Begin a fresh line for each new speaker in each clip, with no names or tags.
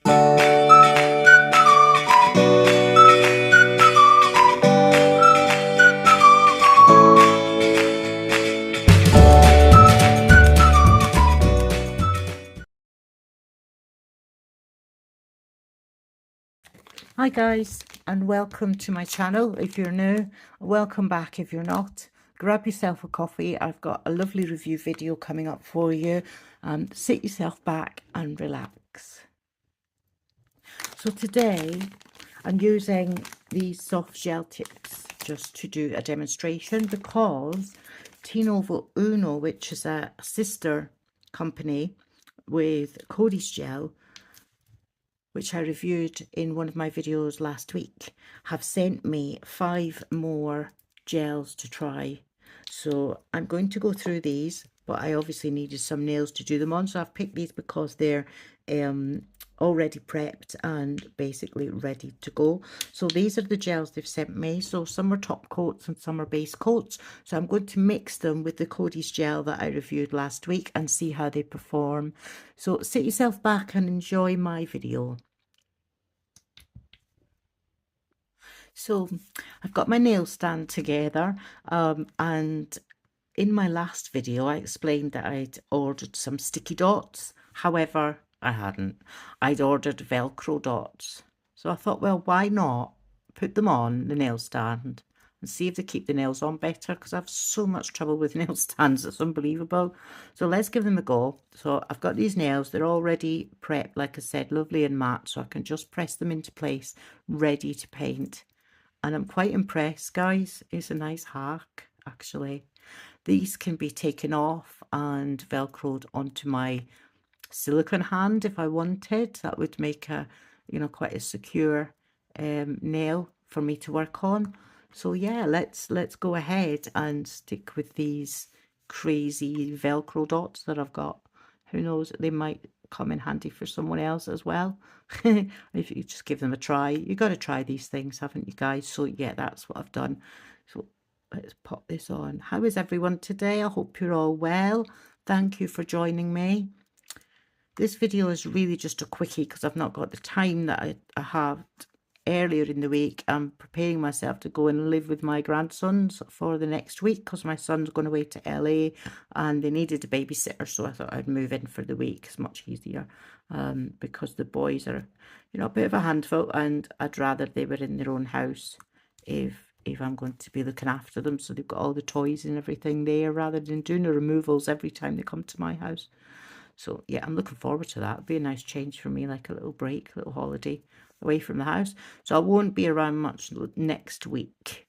Hi guys, and welcome to my channel. If you're new, welcome back. If you're not, grab yourself a coffee. I've got a lovely review video coming up for you. Sit yourself back and relax. So today I'm using these soft gel tips just to do a demonstration, because Tinovo Uno, which is a sister company with Kodiesgel, which I reviewed in one of my videos last week, have sent me 5 more gels to try. So I'm going to go through these, but I obviously needed some nails to do them on, so I've picked these because they're already prepped and basically ready to go. So these are the gels they've sent me. So some are top coats and some are base coats. So I'm going to mix them with the Kodiesgel that I reviewed last week and see how they perform. So sit yourself back and enjoy my video. So I've got my nail stand together, and in my last video I explained that I'd ordered some sticky dots. However, I hadn't. I'd ordered Velcro dots. So I thought, well, why not put them on the nail stand and see if they keep the nails on better, because I have so much trouble with nail stands, it's unbelievable. So let's give them a go. So I've got these nails, they're already prepped, like I said, lovely and matte, so I can just press them into place, ready to paint. And I'm quite impressed, guys. It's a nice hack, actually. These can be taken off and velcroed onto my silicone hand if I wanted. That would make a, quite a secure nail for me to work on. So yeah, let's go ahead and stick with these crazy Velcro dots that I've got. Who knows, they might come in handy for someone else as well. If you just give them a try. You got to try these things, haven't you guys? So yeah, that's what I've done. So let's pop this on. How is everyone today? I hope you're all well. Thank you for joining me. This video is really just a quickie because I've not got the time that I had earlier in the week. I'm preparing myself to go and live with my grandsons for the next week because my son's going away to LA and they needed a babysitter, so I thought I'd move in for the week. It's much easier because the boys are, a bit of a handful, and I'd rather they were in their own house if I'm going to be looking after them, so they've got all the toys and everything there, rather than doing the removals every time they come to my house. So yeah, I'm looking forward to that. It'll be a nice change for me, like a little break, a little holiday away from the house. So I won't be around much next week,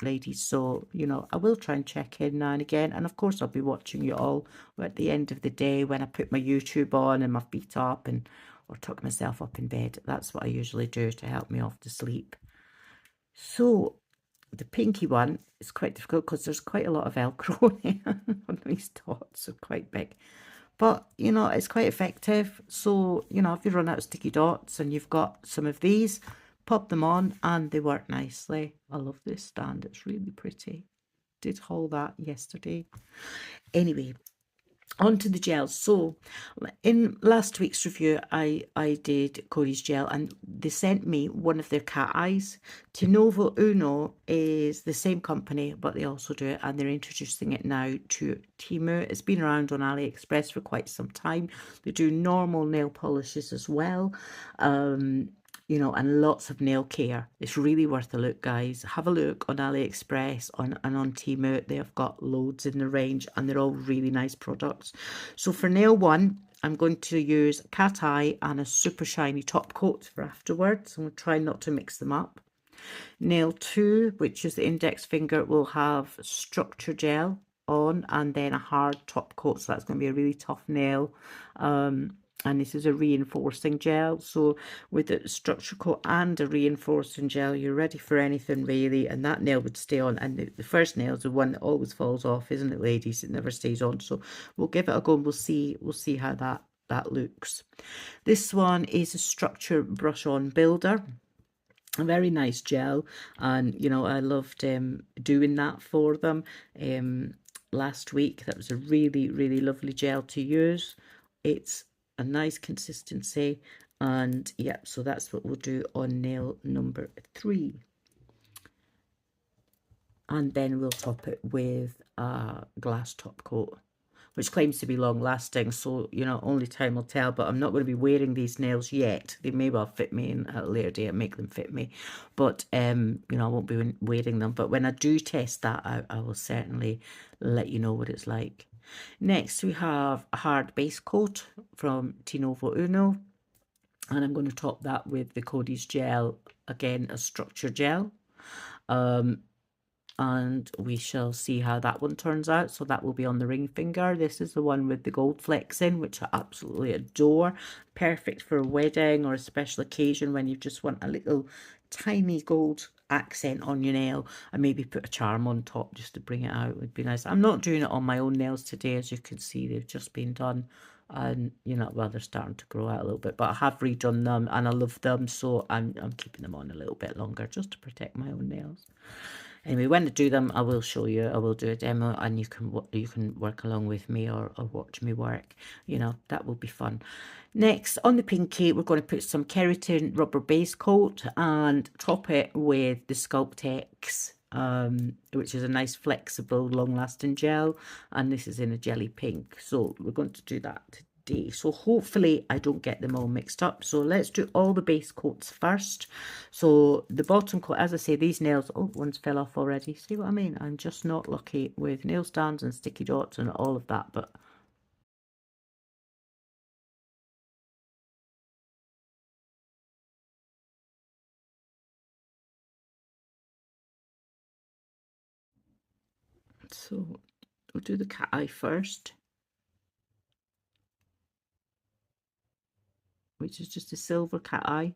ladies. So, I will try and check in now and again. And of course, I'll be watching you all at the end of the day when I put my YouTube on and my feet up or tuck myself up in bed. That's what I usually do to help me off to sleep. So the pinky one is quite difficult because there's quite a lot of Velcro on these dots, are quite big. But, it's quite effective. So, if you run out of sticky dots and you've got some of these, pop them on and they work nicely. I love this stand. It's really pretty. Did haul that yesterday. Anyway, onto the gels. So in last week's review, I did Kodiesgel and they sent me one of their cat eyes. Tinovo Uno is the same company, but they also do it, and they're introducing it now to Temu. It's been around on AliExpress for quite some time. They do normal nail polishes as well. And lots of nail care. It's really worth a look, guys. Have a look on AliExpress and on Temu. They have got loads in the range and they're all really nice products. So for nail 1, I'm going to use cat eye and a super shiny top coat for afterwards. I'm going to try not to mix them up. Nail 2, which is the index finger, will have structure gel on and then a hard top coat. So that's going to be a really tough nail. And this is a reinforcing gel. So with the structure coat and a reinforcing gel, you're ready for anything really. And that nail would stay on. And the first nail is the one that always falls off, isn't it, ladies? It never stays on. So we'll give it a go and we'll see how that looks. This one is a structure brush on builder. A very nice gel, and I loved doing that for them last week. That was a really lovely gel to use. It's a nice consistency. And yeah, so that's what we'll do on nail number 3. And then we'll top it with a glass top coat, which claims to be long lasting, so you know, only time will tell. But I'm not going to be wearing these nails yet. They may well fit me in at a later date and make them fit me, but you know, I won't be wearing them. But when I do test that, I will certainly let you know what it's like. Next we have a hard base coat from Tinovo Uno, and I'm going to top that with the Kodiesgel, again a structure gel. And we shall see how that one turns out. So that will be on the ring finger. This is the one with the gold flecks in, which I absolutely adore. Perfect for a wedding or a special occasion when you just want a little tiny gold accent on your nail, and maybe put a charm on top just to bring it out. Would be nice. I'm not doing it on my own nails today, as you can see. They've just been done, and you know, well, they're starting to grow out a little bit, but I have redone them and I love them, so I'm keeping them on a little bit longer just to protect my own nails. Anyway, when I do them, I will show you. I will do a demo, and you can work along with me, or watch me work. You know, that will be fun. Next, on the pinky, we're going to put some keratin rubber base coat and top it with the Sculptex, which is a nice flexible long lasting gel, and this is in a jelly pink. So we're going to do that today. So hopefully I don't get them all mixed up. So let's do all the base coats first. So the bottom coat, as I say, these nails, oh, one's fell off already. See what I mean? I'm just not lucky with nail stands and sticky dots and all of that, but so we'll do the cat eye first, which is just a silver cat eye.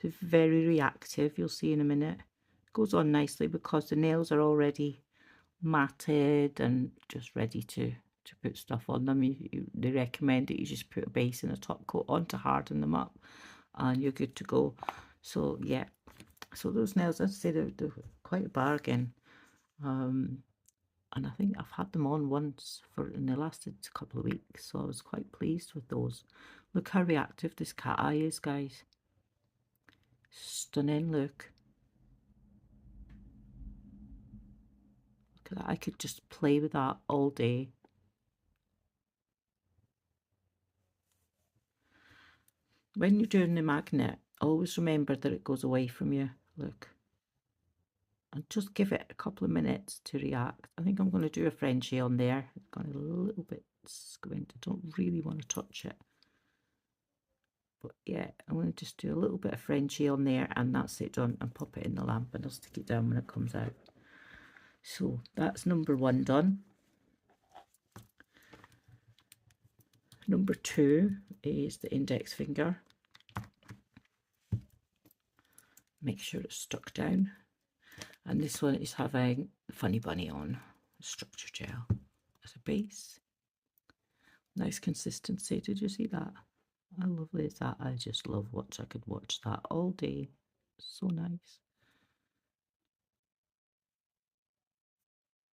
It's very reactive, you'll see in a minute. It goes on nicely because the nails are already matted and just ready to put stuff on them. They recommend that you just put a base and a top coat on to harden them up, and you're good to go. So yeah, so those nails, I'd say they're quite a bargain. And I think I've had them on once and they lasted a couple of weeks, so I was quite pleased with those. Look how reactive this cat eye is, guys. Stunning, look. Look at that. I could just play with that all day. When you're doing the magnet, always remember that it goes away from you. Look. And just give it a couple of minutes to react. I think I'm going to do a Frenchie on there. It's got a little bit squint. I don't really want to touch it. But yeah, I'm going to just do a little bit of Frenchie on there, and that's it done, and pop it in the lamp, and I'll stick it down when it comes out. So that's number 1 done. Number 2 is the index finger. Make sure it's stuck down. And this one is having Funny Bunny on, structure gel as a base. Nice consistency. Did you see that? How lovely is that? I just love watch. I could watch that all day. So nice.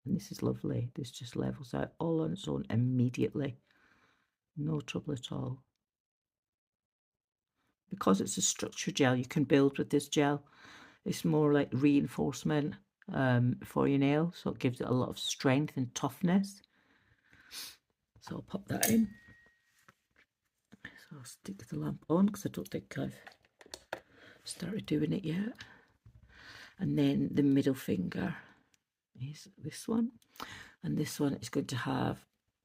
And this is lovely. This just levels out all on its own immediately. No trouble at all. Because it's a structure gel, you can build with this gel. It's more like reinforcement for your nail, so it gives it a lot of strength and toughness. So I'll pop that in. So I'll stick the lamp on because I don't think I've started doing it yet. And then the middle finger is this one, and this one is going to have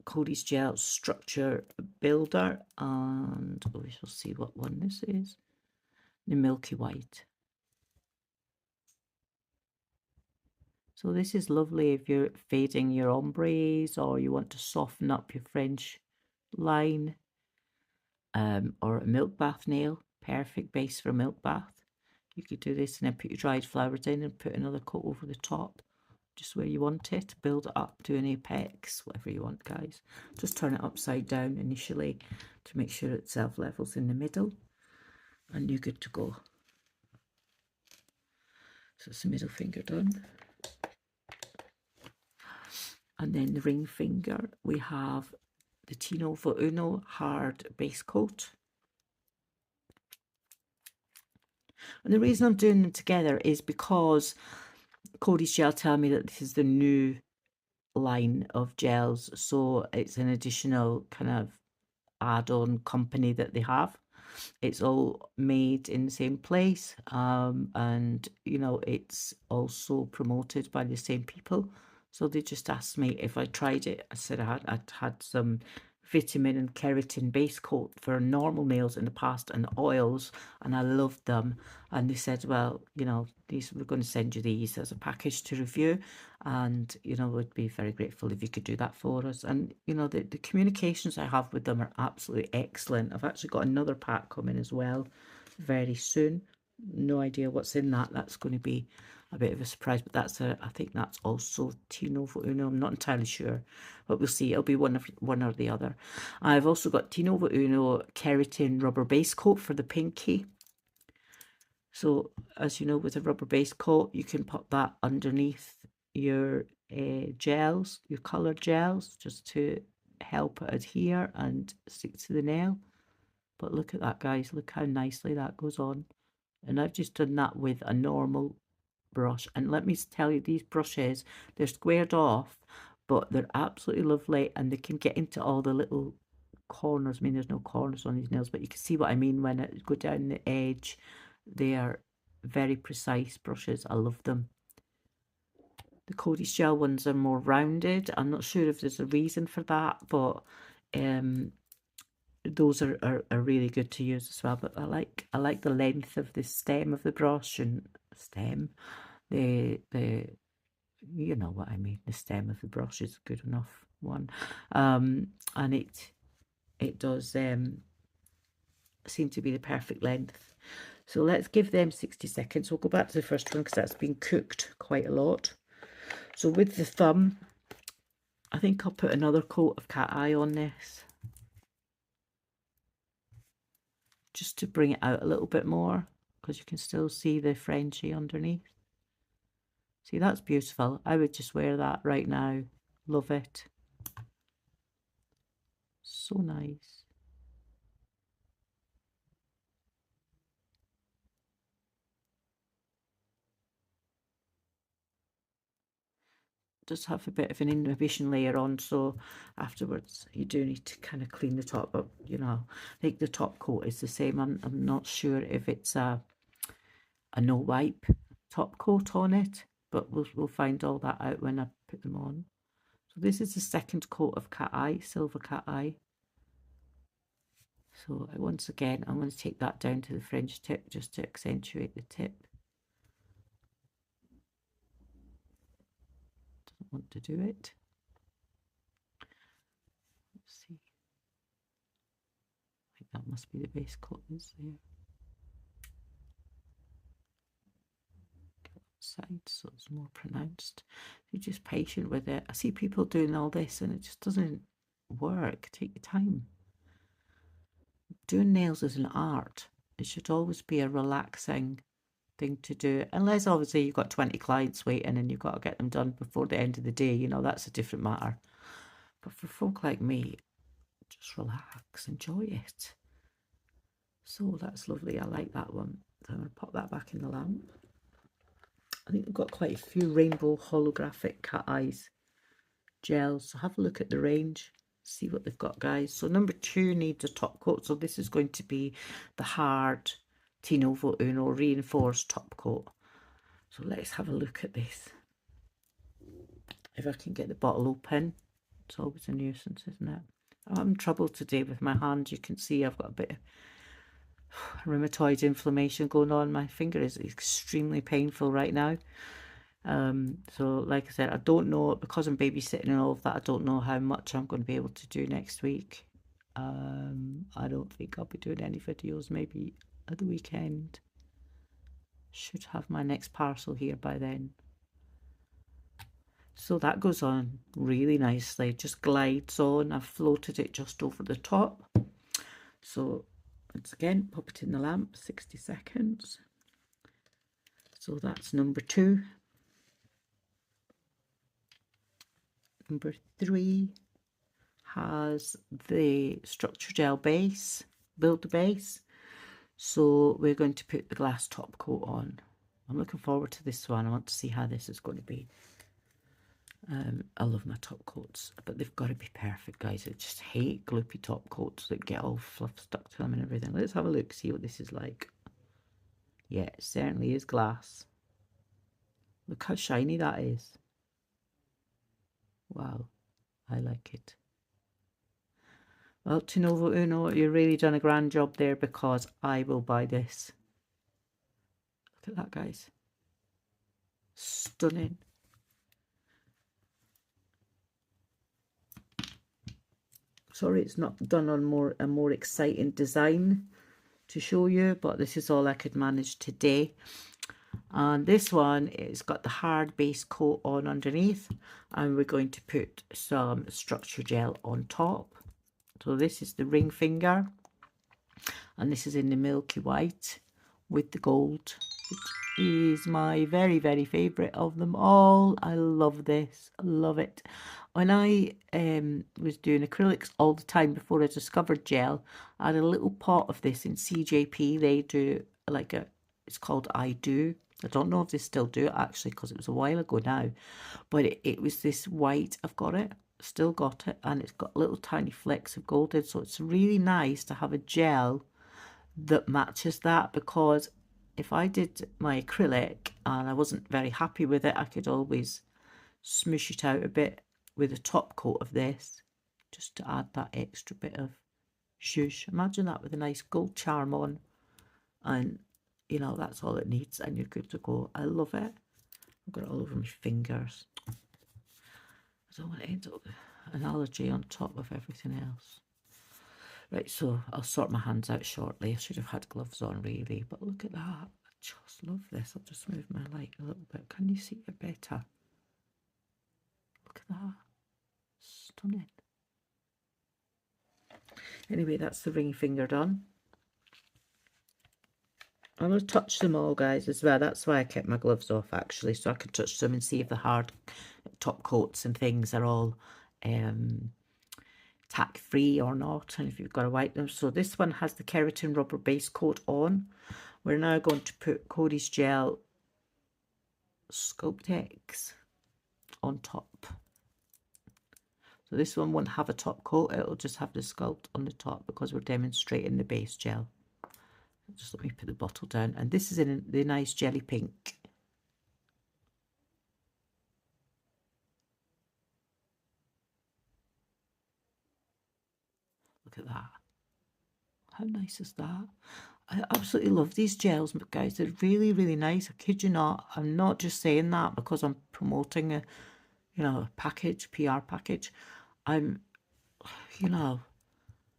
Kodiesgel structure builder, and we shall see what one this is. The milky white. So this is lovely if you're fading your ombres, or you want to soften up your French line, or a milk bath nail. Perfect base for a milk bath. You could do this and then put your dried flowers in and put another coat over the top, just where you want it. Build it up to an apex, whatever you want, guys. Just turn it upside down initially to make sure it self-levels in the middle, and you're good to go. So it's the middle finger done. And then the ring finger, we have the Tinovo Uno hard base coat. And the reason I'm doing them together is because Kodiesgel tell me that this is the new line of gels, so it's an additional kind of add-on company that they have. It's all made in the same place, and you know, it's also promoted by the same people. So they just asked me if I tried it. I said I'd had some vitamin and keratin base coat for normal nails in the past and oils, and I loved them. And they said, well, you know, these, we're going to send you these as a package to review, and you know, we'd be very grateful if you could do that for us. And you know, the communications I have with them are absolutely excellent. I've actually got another pack coming as well very soon. No idea what's in that. That's going to be a bit of a surprise, but that's I think that's also Tinovo Uno. I'm not entirely sure, but we'll see. It'll be one or the other. I've also got Tinovo Uno keratin rubber base coat for the pinky. So as you know, with a rubber base coat, you can put that underneath your gels, your coloured gels, just to help it adhere and stick to the nail. But look at that, guys. Look how nicely that goes on. And I've just done that with a normal brush. And let me tell you, these brushes, they're squared off, but they're absolutely lovely, and they can get into all the little corners. I mean, there's no corners on these nails, but you can see what I mean when it go down the edge. They are very precise brushes. I love them. The Kodiesgel ones are more rounded. I'm not sure if there's a reason for that, but those are really good to use as well. But I like the length of the stem of the brush, and the you know what I mean, the stem of the brush is a good enough one. And it does seem to be the perfect length. So let's give them 60 seconds. We'll go back to the first one because that's been cooked quite a lot. So with the thumb, I think I'll put another coat of cat eye on this, just to bring it out a little bit more, because you can still see the Frenchie underneath. See, that's beautiful. I would just wear that right now. Love it. So nice. Does have a bit of an inhibition layer on, so afterwards you do need to kind of clean the top, but you know, I think the top coat is the same. I'm not sure if it's a no wipe top coat on it, but we'll find all that out when I put them on. So this is the second coat of cat eye, silver cat eye. So once again, I'm going to take that down to the French tip just to accentuate the tip. Doesn't want to do it. Let's see. I think that must be the base coat is there. Side so it's more pronounced. You're just patient with it. I see people doing all this and it just doesn't work. Take your time. Doing nails is an art. It should always be a relaxing thing to do, unless obviously you've got 20 clients waiting and you've got to get them done before the end of the day, you know, that's a different matter. But for folk like me, just relax, enjoy it. So that's lovely. I like that one. So I'm going to pop that back in the lamp. I think we've got quite a few rainbow holographic cat eyes gels, so have a look at the range, see what they've got, guys. So number 2 needs a top coat, so this is going to be the hard Tinovo Uno reinforced top coat. So let's have a look at this. If I can get the bottle open. It's always a nuisance, isn't it? I'm having trouble today with my hand. You can see I've got a bit of rheumatoid inflammation going on. My finger is extremely painful right now. So like I said, I don't know, because I'm babysitting and all of that, I don't know how much I'm going to be able to do next week. I don't think I'll be doing any videos, maybe at the weekend. Should have my next parcel here by then. So that goes on really nicely, just glides on. I've floated it just over the top. So once again, pop it in the lamp, 60 seconds. So that's number 2. Number 3, has the structure gel base, builder base. So we're going to put the glass top coat on. I'm looking forward to this one. I want to see how this is going to be. I love my top coats, but they've got to be perfect, guys. I just hate gloopy top coats that get all fluff stuck to them and everything. Let's have a look, see what this is like. Yeah, it certainly is glass. Look how shiny that is. Wow, I like it. Well, Tinovo Uno, you've really done a grand job there, because I will buy this. Look at that, guys. Stunning. Sorry, it's not done on a more exciting design to show you, but this is all I could manage today. And this one, it's got the hard base coat on underneath, and we're going to put some structure gel on top. So this is the ring finger, and this is in the milky white with the gold, which is my very, very favourite of them all. I love this. I love it. When I was doing acrylics all the time before I discovered gel, I had a little pot of this in CJP. They do like it's called I Do. I don't know if they still do it actually, because it was a while ago now. But it was this white. I've got it. Still got it. And it's got little tiny flecks of gold in. So it's really nice to have a gel that matches that, because if I did my acrylic and I wasn't very happy with it, I could always smoosh it out a bit with a top coat of this, just to add that extra bit of zhuzh. Imagine that with a nice gold charm on, and you know, that's all it needs and you're good to go. I love it. I've got it all over my fingers. I don't want to end up with an allergy on top of everything else. Right, so I'll sort my hands out shortly. I should have had gloves on really, but look at that. I just love this. I'll just move my light a little bit. Can you see it better? Look at that. Stunning. Anyway, that's the ring finger done. I'm going to touch them all, guys, as well. That's why I kept my gloves off, actually, so I could touch them and see if the hard top coats and things are all tack free or not, and if you've got to wipe them. So this one has the keratin rubber base coat on. We're now going to put Kodiesgel Sculptex on top. So this one won't have a top coat, it'll just have the sculpt on the top, because we're demonstrating the base gel. Just let me put the bottle down, and this is in the nice jelly pink. Look at that. How nice is that? I absolutely love these gels, guys. They're really, really nice. I kid you not. I'm not just saying that because I'm promoting a, you know, a package, PR package. I'm, you know,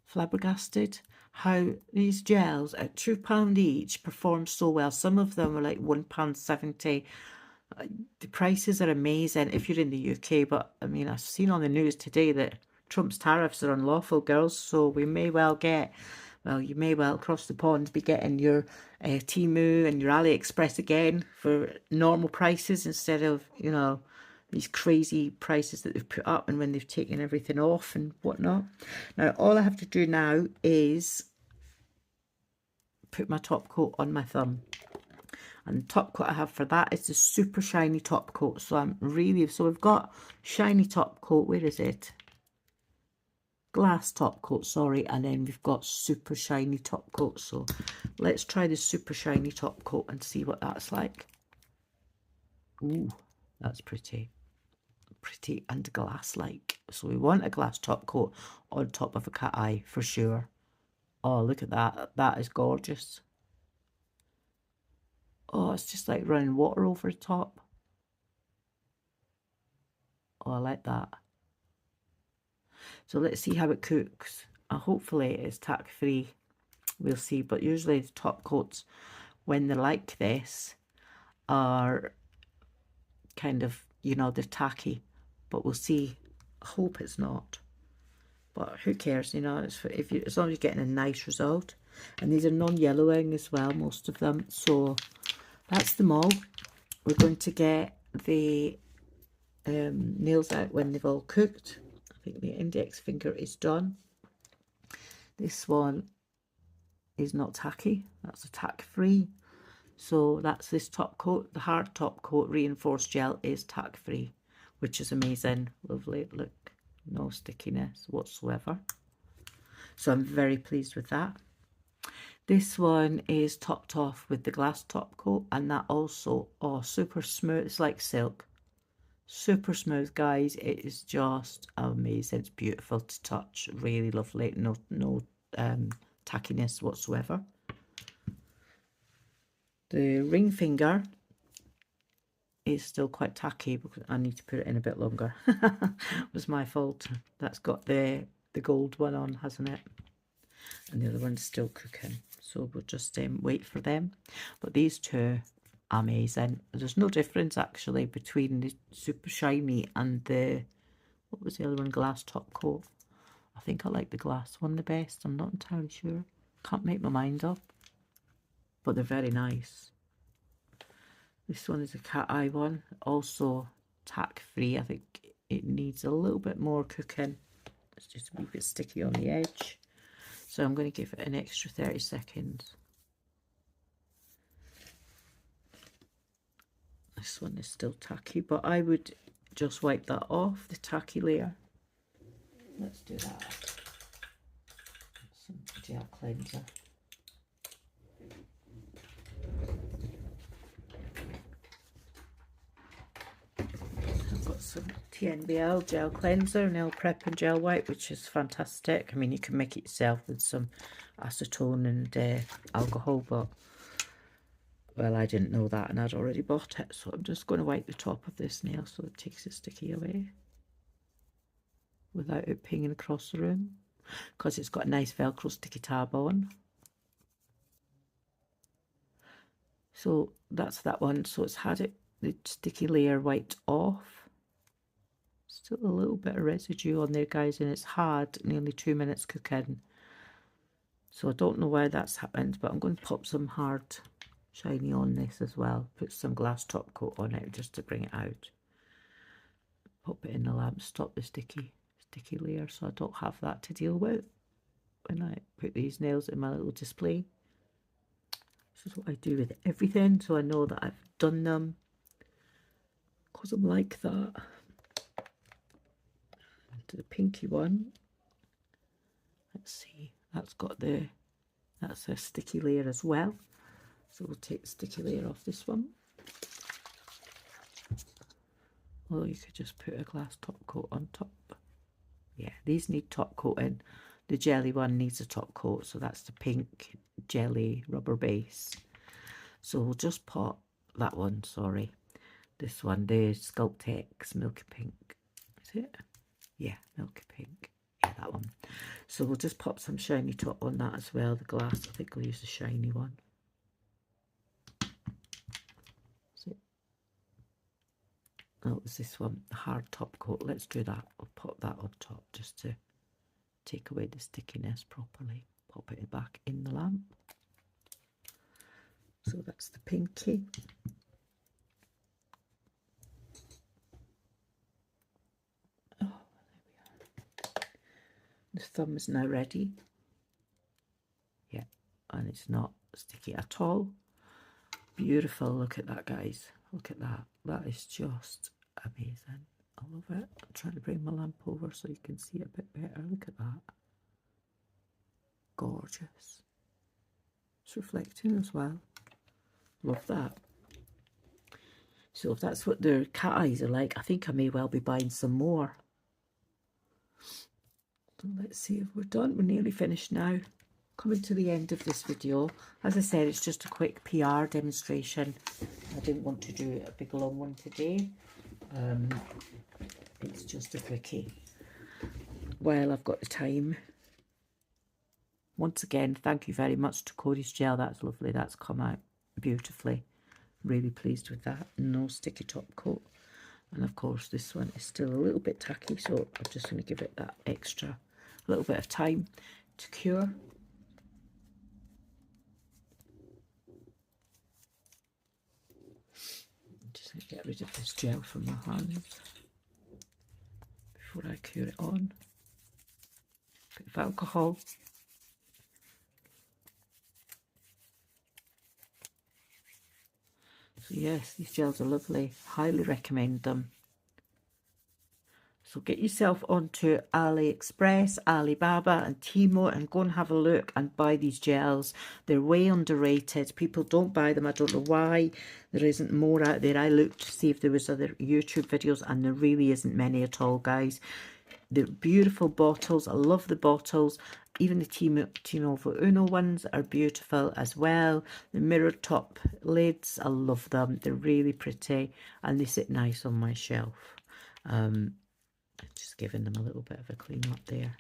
flabbergasted how these gels at £2 each perform so well. Some of them are like £1.70. The prices are amazing if you're in the UK, but I mean, I've seen on the news today that Trump's tariffs are unlawful, girls, so we may well get, well, you may well across the pond be getting your Temu and your AliExpress again for normal prices instead of, you know, these crazy prices that they've put up and when they've taken everything off and whatnot. Now, all I have to do now is put my top coat on my thumb. And the top coat I have for that is the super shiny top coat. So I'm really, so we've got shiny top coat. Where is it? Glass top coat, sorry. And then we've got super shiny top coat. So let's try the super shiny top coat and see what that's like. Ooh, that's pretty. Pretty and glass-like. So we want a glass top coat on top of a cat eye for sure. Oh, look at that. That is gorgeous. Oh, it's just like running water over the top. Oh, I like that. So let's see how it cooks. Hopefully it's tack free. We'll see. But usually the top coats, when they're like this, are kind of, you know, they're tacky. But we'll see. I hope it's not. But who cares, you know, it's for, if you, as long as you're getting a nice result. And these are non-yellowing as well, most of them. So that's them all. We're going to get the nails out when they've all cooked. I think the index finger is done. This one is not tacky, that's a tack free. So that's this top coat, the hard top coat reinforced gel is tack free, which is amazing. Lovely, look, no stickiness whatsoever. So I'm very pleased with that. This one is topped off with the glass top coat, and that also, oh, super smooth. It's like silk. Super smooth, guys. It is just amazing. It's beautiful to touch. Really lovely. No tackiness whatsoever. The ring finger is still quite tacky because I need to put it in a bit longer. It was my fault. That's got the gold one on, hasn't it? And the other one's still cooking. So we'll just wait for them. But these two, amazing. There's no difference actually between the super shiny and the, what was the other one, glass top coat. I think I like the glass one the best. I'm not entirely sure. Can't make my mind up. But they're very nice. This one is a cat eye one, also tack free. I think it needs a little bit more cooking. It's just a wee bit sticky on the edge. So I'm going to give it an extra 30 seconds. This one is still tacky, but I would just wipe that off, the tacky layer. Let's do that. Some gel cleanser. I've got some TNBL gel cleanser, nail prep and gel wipe, which is fantastic. I mean, you can make it yourself with some acetone and alcohol, but well, I didn't know that and I'd already bought it, so I'm just going to wipe the top of this nail so it takes the sticky away without it pinging across the room, because it's got a nice Velcro sticky tab on. So that's that one. So it's had the sticky layer wiped off. Still a little bit of residue on there, guys, and it's had nearly 2 minutes cooking. So I don't know why that's happened, but I'm going to pop some hard shiny on this as well. Put some glass top coat on it just to bring it out. Pop it in the lamp, stop the sticky layer, so I don't have that to deal with when I put these nails in my little display. This is what I do with everything, so I know that I've done them because I'm like that. To the pinky one, let's see, that's a sticky layer as well, so we'll take the sticky layer off this one. Although you could just put a glass top coat on top. Yeah, these need top coating. The jelly one needs a top coat, so that's the pink jelly rubber base. So we'll just pop that one, sorry, this one, the Sculptex Milky Pink, is it? Yeah, Milky Pink, yeah, that one. So we'll just pop some shiny top on that as well, the glass. I think we'll use the shiny one. Oh, it was this one, the hard top coat. Let's do that. I'll pop that on top just to take away the stickiness properly. Pop it back in the lamp. So that's the pinky. Oh, there we are. The thumb is now ready. Yeah, and it's not sticky at all. Beautiful. Look at that, guys. Look at that. That is just amazing. I love it. I'm trying to bring my lamp over so you can see it a bit better. Look at that. Gorgeous. It's reflecting as well. Love that. So if that's what their cat eyes are like, I think I may well be buying some more. So let's see if we're done. We're nearly finished now. Coming to the end of this video. As I said, it's just a quick PR demonstration. I didn't want to do a big long one today. It's just a quickie while I've got the time. Once again, thank you very much to Kodiesgel. That's lovely. That's come out beautifully. Really pleased with that. No sticky top coat. And of course this one is still a little bit tacky, so I'm just going to give it that extra, a little bit of time to cure. Just going to get rid of this gel from my hands before I cure it on. Bit of alcohol. So yes, these gels are lovely. Highly recommend them. So get yourself onto AliExpress, Alibaba and Timo and go and have a look and buy these gels. They're way underrated. People don't buy them. I don't know why. There isn't more out there. I looked to see if there was other YouTube videos and there really isn't many at all, guys. They're beautiful bottles. I love the bottles. Even the Tinovo Uno ones are beautiful as well. The mirror top lids, I love them. They're really pretty and they sit nice on my shelf. Just giving them a little bit of a clean up there.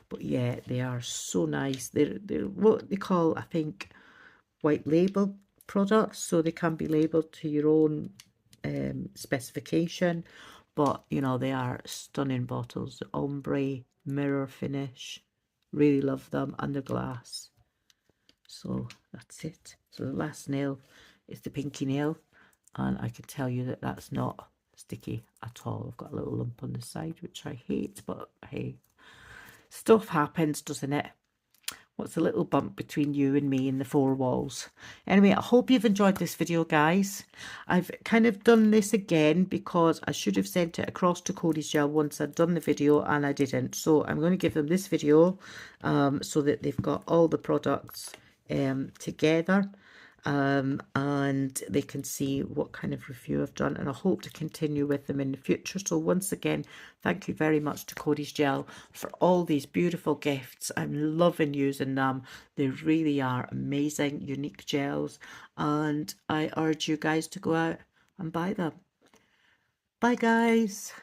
But yeah, they are so nice. They're what they call, I think, white label products. So they can be labeled to your own specification. But, you know, they are stunning bottles. Ombre, mirror finish. Really love them. And the glass. So that's it. So the last nail is the pinky nail. And I can tell you that that's not sticky at all. I've got a little lump on the side, which I hate. But hey, stuff happens, doesn't it? What's a little bump between you and me in the four walls? Anyway, I hope you've enjoyed this video, guys. I've kind of done this again because I should have sent it across to Kodiesgel once I'd done the video and I didn't. So I'm going to give them this video so that they've got all the products together. And they can see what kind of review I've done, and I hope to continue with them in the future. So once again, thank you very much to Kodiesgel for all these beautiful gifts. I'm loving using them. They really are amazing, unique gels, and I urge you guys to go out and buy them. Bye, guys.